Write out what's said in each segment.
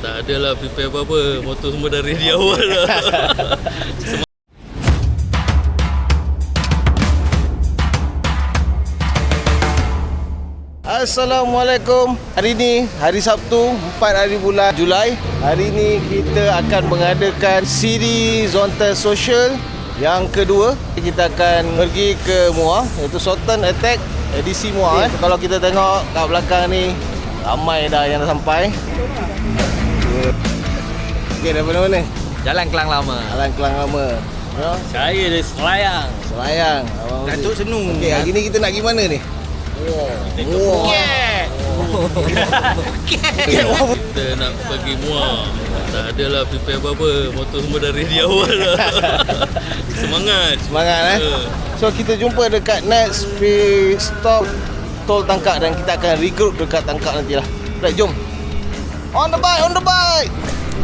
Tak adalah prepare apa-apa. Motor semua dari di awal lah. Assalamualaikum. Hari ini hari Sabtu 4 hari bulan Julai. Hari ini kita akan mengadakan siri Zonta Social yang kedua. Kita akan pergi ke Muar, iaitu Sultan Attack edisi Muar. Kalau kita tengok kat belakang ni, ramai dah yang dah sampai. Okey, daripada mana? Jalan Kelang Lama. Jalan Kelang Lama. Ya, Saya dari Selayang. Selayang. Datuk Senu. Okey, hari ni kita nak pergi mana ni? Wow. Kita nak pergi Muar. Tak adalah prepare apa-apa. Motor semua dari di awal lah. Semangat. Semangat So kita jumpa dekat next pit stop Tol Tangkak dan kita akan regroup dekat Tangkak nantilah. Baik, jom. On the bike.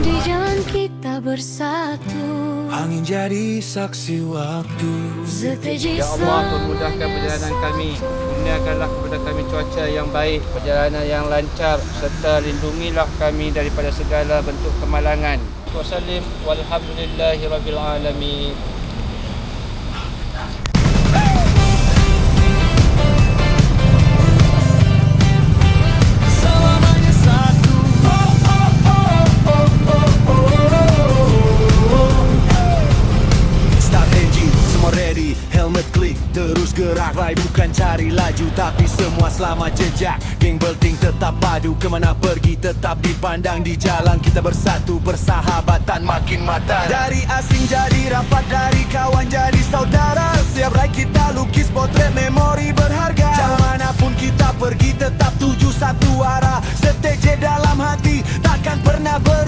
Di jalan kita bersatu, Angin jadi saksi waktu. seteji Ya Allah, permudahkan perjalanan kami. Kurniakanlah kepada kami cuaca yang baik, perjalanan yang lancar, serta lindungilah kami daripada segala bentuk kemalangan. Wassalim walhamdulillahi rabbil alamin. Helmet klik, terus gerak. Ride bukan cari laju, tapi semua selamat jejak. Geng belting tetap padu, kemana pergi tetap dipandang. Di jalan kita bersatu, persahabatan makin matang. Dari asing jadi rapat, dari kawan jadi saudara. Siap ride kita lukis potret memori berharga. Jauh manapun kita pergi tetap tuju satu arah. Seteje dalam hati, takkan pernah ber